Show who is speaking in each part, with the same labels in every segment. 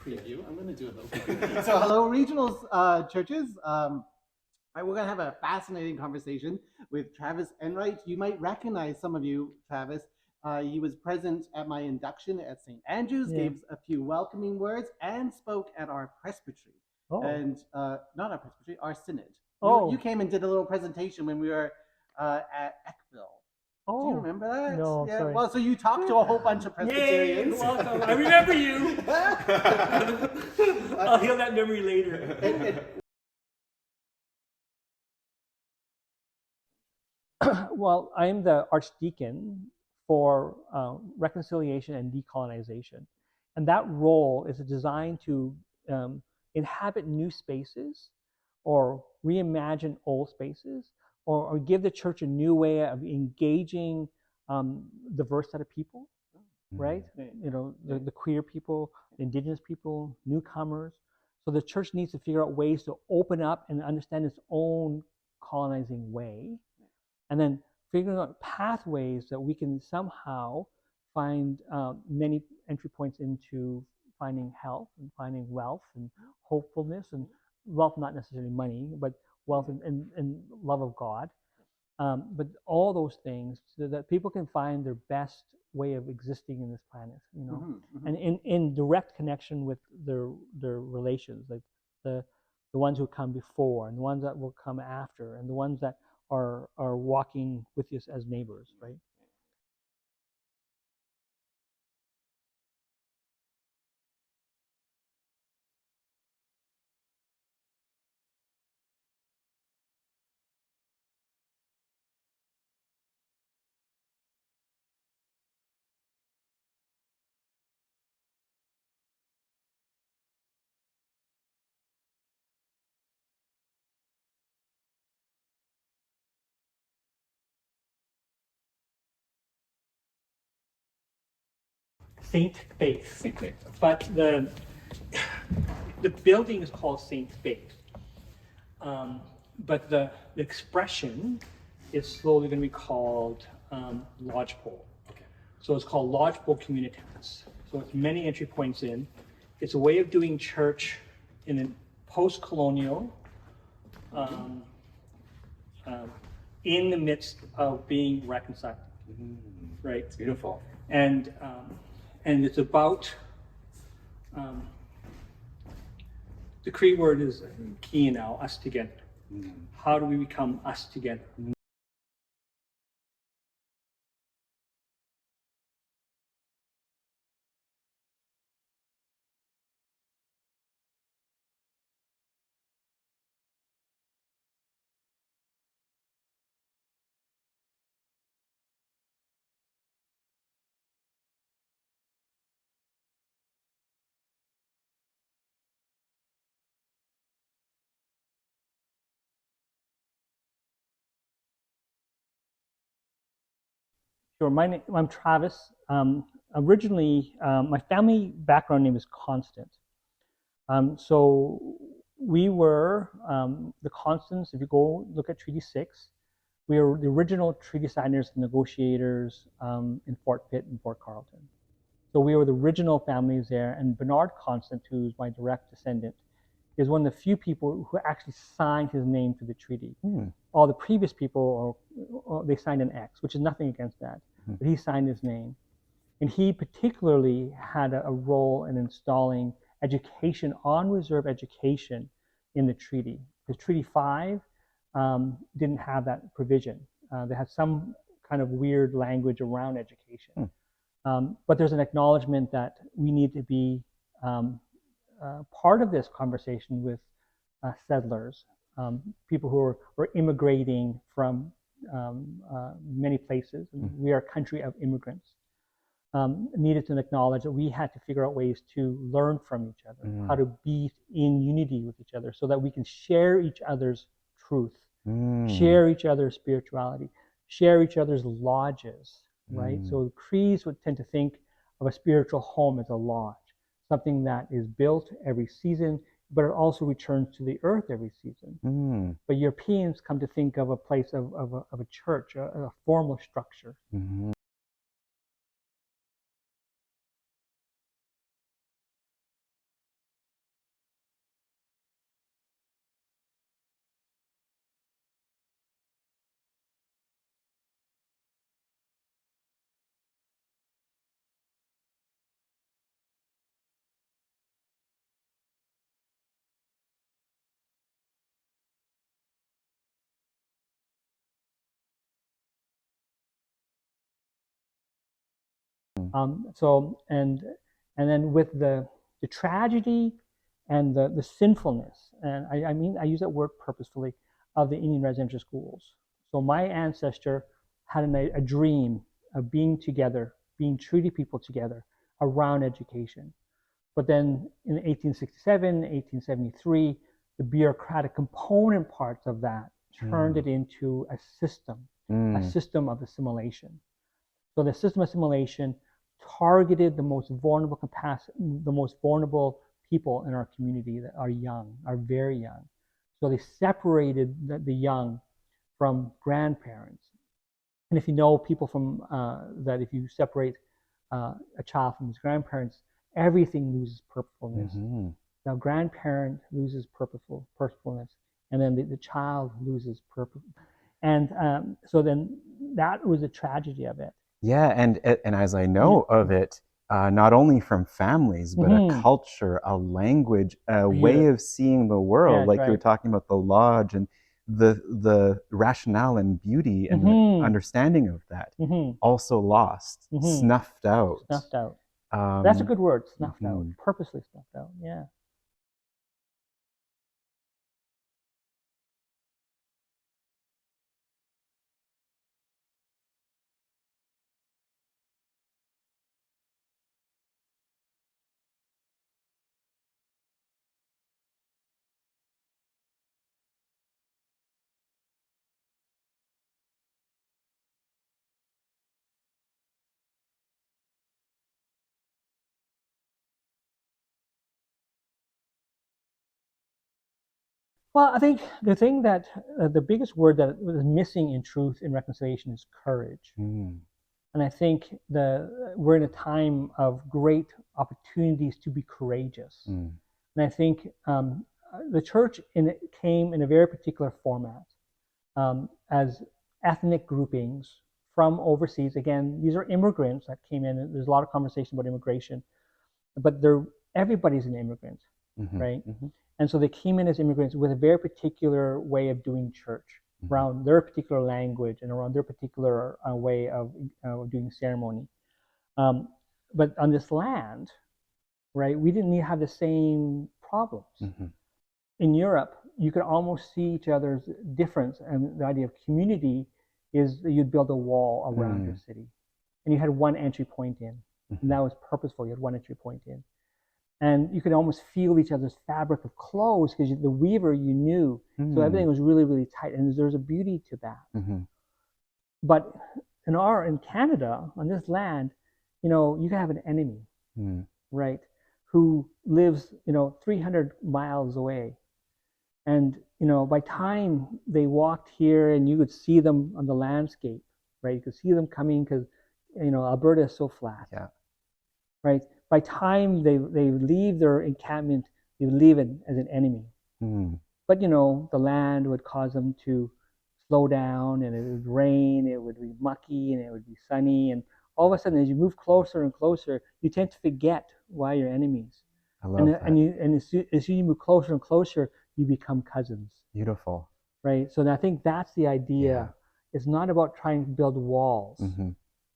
Speaker 1: preview. I'm going to do a little. So, hello, regional churches. We're going to have a fascinating conversation with Travis Enright. You might recognize some of you, Travis. He was present at my induction at St. Andrews, gave a few welcoming words, and spoke at our presbytery. And not our presbytery, our synod. You came and did a little presentation when we were at Eckville. Do you remember that?
Speaker 2: No, sorry.
Speaker 1: Well, so you talked to a whole bunch of Presbyterians.
Speaker 2: Yay, welcome. I remember you. I'll heal that memory later. Well, I'm the archdeacon for reconciliation and decolonization. And that role is designed to inhabit new spaces or reimagine old spaces or give the church a new way of engaging diverse set of people, right? You know, the queer people, the indigenous people, newcomers. So the church needs to figure out ways to open up and understand its own colonizing way. And then figuring out pathways that we can somehow find many entry points into finding health and finding wealth and hopefulness, and wealth, not necessarily money, but wealth and love of God. But all those things so that people can find their best way of existing in this planet, you know, and in direct connection with their relations, like the ones who come before and the ones that will come after and the ones that are walking with us as neighbors, right? Saint Faith.
Speaker 1: Saint Faith.
Speaker 2: But the building is called Saint Faith. But the expression is slowly going to be called Lodgepole.
Speaker 1: Okay.
Speaker 2: So it's called Lodgepole Communitas. So it's many entry points in. It's a way of doing church in a post-colonial, in the midst of being reconciled. Right?
Speaker 1: It's beautiful.
Speaker 2: And it's about, the Cree word is key now, us together. How do we become us together? Sure, I'm Travis. Originally, my family background name is Constant. So we were the Constants. If you go look at Treaty 6, we were the original treaty signers and negotiators in Fort Pitt and Fort Carleton. So we were the original families there, and Bernard Constant, who's my direct descendant, is one of the few people who actually signed his name to the treaty. All the previous people, they signed an X, which is nothing against that, but he signed his name. And he particularly had a role in installing education, on-reserve education in the treaty. Because Treaty 5 didn't have that provision. They had some kind of weird language around education. But there's an acknowledgement that we need to be part of this conversation with settlers, people who are immigrating from many places. We are a country of immigrants. Needed to acknowledge that we had to figure out ways to learn from each other, how to be in unity with each other so that we can share each other's truth, share each other's spirituality, share each other's lodges, right? So Crees would tend to think of a spiritual home as a lodge, something that is built every season, but it also returns to the earth every season. But Europeans come to think of a place of a church, a formal structure. And then with the tragedy and the sinfulness, and I mean I use that word purposefully, of the Indian residential schools. So my ancestor had a dream of being together, being treating people together around education. But then in 1867, 1873, the bureaucratic component parts of that turned it into a system of assimilation. So the system of assimilation targeted the most vulnerable people in our community that are young, are very young. So they separated the young from grandparents. And if you know people from that, if you separate a child from his grandparents, everything loses purposefulness. Now, grandparent loses purposefulness, and then the child loses purpose. And so then that was the tragedy of it.
Speaker 3: Yeah, and as I know of it, not only from families, but a culture, a language, a way of seeing the world. Like you were talking about the lodge and the rationale and beauty and the understanding of that also lost, snuffed out.
Speaker 2: Snuffed out. That's a good word, snuffed out, purposely snuffed out. Yeah. Well, I think the thing that the biggest word that was missing in truth in reconciliation is courage. And I think we're in a time of great opportunities to be courageous. And I think the church came in a very particular format as ethnic groupings from overseas. Again, these are immigrants that came in. There's a lot of conversation about immigration, but everybody's an immigrant, right? And so they came in as immigrants with a very particular way of doing church, around their particular language and around their particular way of doing ceremony. But on this land, right, we didn't have the same problems. In Europe, you could almost see each other's difference, and the idea of community is that you'd build a wall around your city, and you had one entry point in, and that was purposeful. You had one entry point in. And you could almost feel each other's fabric of clothes because the weaver you knew. So everything was really, really tight. And there's a beauty to that. But in Canada, on this land, you can have an enemy, right, who lives, 300 miles away. And, by time they walked here and you could see them on the landscape, right, you could see them coming because, Alberta is so flat.
Speaker 3: Yeah.
Speaker 2: Right. By time they leave their encampment, they leave it as an enemy. But the land would cause them to slow down, and it would rain, it would be mucky, and it would be sunny, and all of a sudden, as you move closer and closer, you tend to forget why you're enemies.
Speaker 3: I love that.
Speaker 2: And as soon as you move closer and closer, you become cousins.
Speaker 3: Beautiful.
Speaker 2: Right. So I think that's the idea. Yeah. It's not about trying to build walls.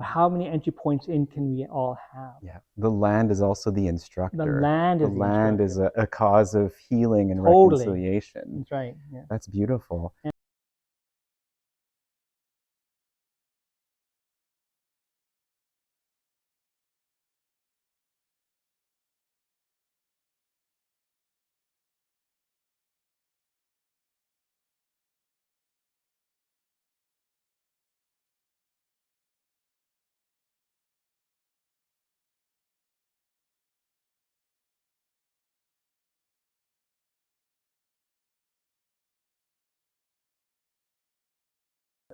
Speaker 2: How many entry points in can we all have?
Speaker 3: Yeah, the land is also the instructor.
Speaker 2: The land
Speaker 3: is a cause of healing and reconciliation.
Speaker 2: That's right. Yeah.
Speaker 3: That's beautiful.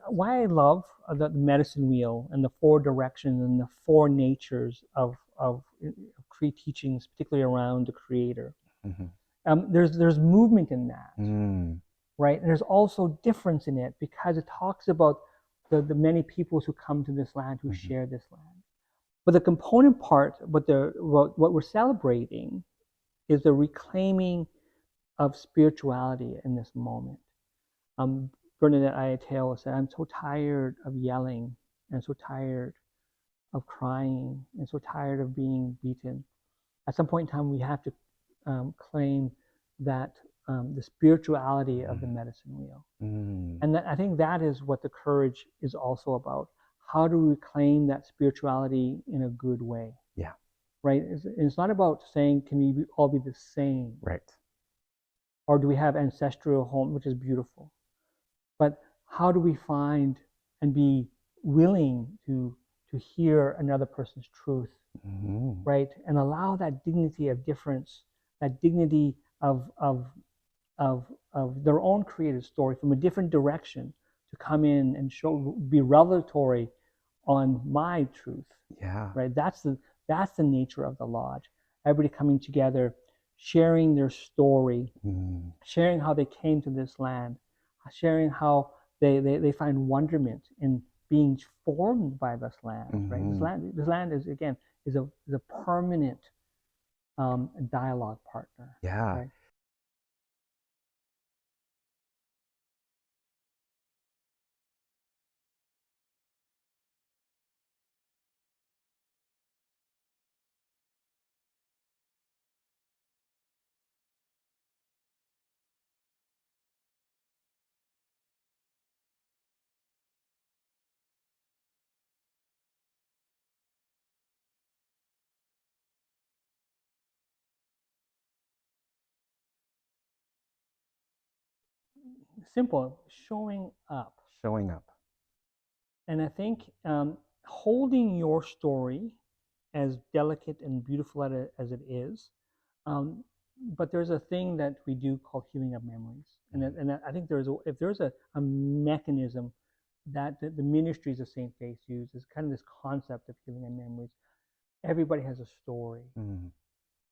Speaker 2: Why I love the medicine wheel and the four directions and the four natures of Cree teachings, particularly around the Creator. There's movement in that, right? And there's also difference in it because it talks about the many peoples who come to this land, who share this land. But the component part, what we're celebrating, is the reclaiming of spirituality in this moment. Bernadette Ayatollah said, "I'm so tired of yelling, and so tired of crying and so tired of being beaten. At some point in time, we have to claim that the spirituality of the medicine wheel. And I think that is what the courage is also about. How do we claim that spirituality in a good way?
Speaker 3: Yeah.
Speaker 2: Right? It's not about saying, can we all be the same?
Speaker 3: Right.
Speaker 2: Or do we have ancestral home, which is beautiful? But how do we find and be willing to hear another person's truth, right? And allow that dignity of difference, that dignity of their own creative story from a different direction to come in and be revelatory on my truth.
Speaker 3: Yeah.
Speaker 2: Right. That's the nature of the lodge. Everybody coming together, sharing their story, sharing how they came to this land, sharing how they find wonderment in being formed by this land. Right. This land is again is a permanent dialogue partner.
Speaker 3: Yeah.
Speaker 2: Right? Simple, showing up.
Speaker 3: Showing up.
Speaker 2: And I think holding your story, as delicate and beautiful as it is, but there's a thing that we do called healing of memories. And I think if there's a mechanism that the ministries of St. Faith use, is kind of this concept of healing of memories. Everybody has a story,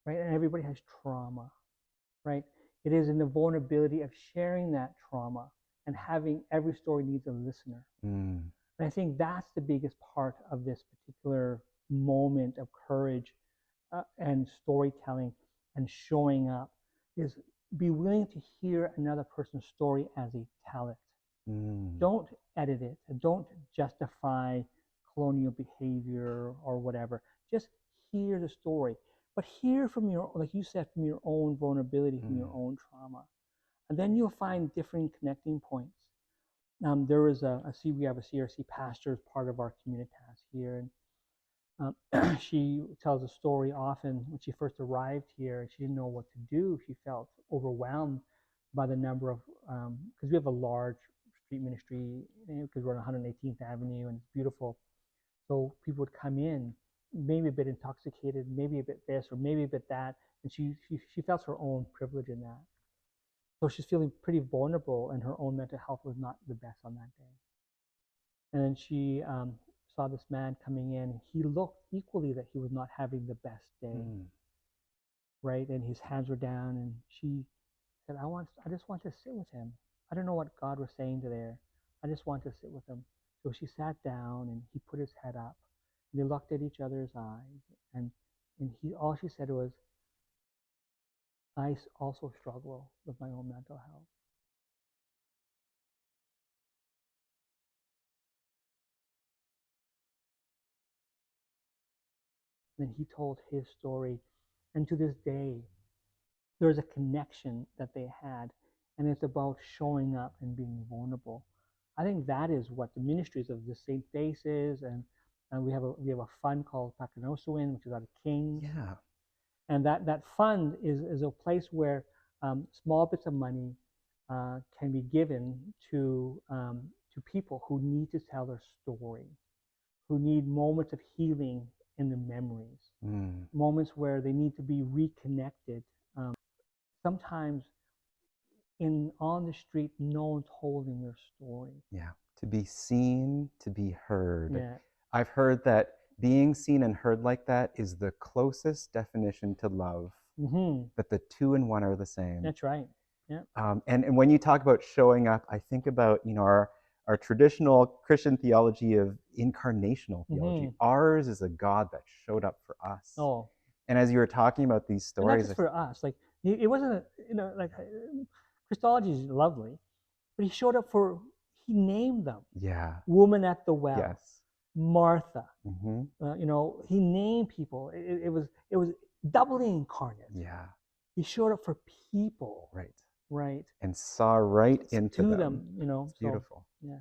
Speaker 2: right? And everybody has trauma, right? It is in the vulnerability of sharing that trauma and having every story needs a listener. And I think that's the biggest part of this particular moment of courage and storytelling and showing up, is be willing to hear another person's story as they tell it. Don't edit it. Don't justify colonial behavior or whatever. Just hear the story. But hear from your, like you said, from your own vulnerability, from your own trauma. And then you'll find different connecting points. There is we have a CRC pastor as part of our communitas here. And she tells a story often when she first arrived here. She didn't know what to do. She felt overwhelmed by the number of, because we have a large street ministry, because we're on 118th Avenue and it's beautiful. So people would come in, maybe a bit intoxicated, maybe a bit this or maybe a bit that, and she felt her own privilege in that. So she's feeling pretty vulnerable, and her own mental health was not the best on that day. And then she saw this man coming in. He looked equally that he was not having the best day, right? And his hands were down, and she said, I just want to sit with him. I don't know what God was saying to there. I just want to sit with him. So she sat down, and he put his head up. And they looked at each other's eyes, and all she said was, I also struggle with my own mental health. And he told his story. And to this day, there's a connection that they had. And it's about showing up and being vulnerable. I think that is what the ministries of the St. Faith is. And we have a fund called Pakanosuin, which is out of Kings.
Speaker 3: Yeah.
Speaker 2: And that fund is a place where small bits of money can be given to people who need to tell their story, who need moments of healing in the memories, moments where they need to be reconnected. Sometimes on the street, no one's holding their story.
Speaker 3: Yeah, to be seen, to be heard.
Speaker 2: Yeah.
Speaker 3: I've heard that being seen and heard like that is the closest definition to love. That the two and one are the same.
Speaker 2: That's right. Yeah.
Speaker 3: And when you talk about showing up, I think about our traditional Christian theology of incarnational theology. Ours is a God that showed up for us.
Speaker 2: Oh.
Speaker 3: And as you were talking about these stories,
Speaker 2: not just for us, like it wasn't like Christology is lovely, but he showed up he named them.
Speaker 3: Yeah.
Speaker 2: Woman at the well.
Speaker 3: Yes.
Speaker 2: Martha.
Speaker 3: Mm-hmm.
Speaker 2: You know, he named people. It was doubly incarnate.
Speaker 3: Yeah.
Speaker 2: He showed up for people.
Speaker 3: Right.
Speaker 2: Right.
Speaker 3: And saw right into
Speaker 2: to
Speaker 3: them.
Speaker 2: You know.
Speaker 3: It's beautiful.
Speaker 2: So, yeah.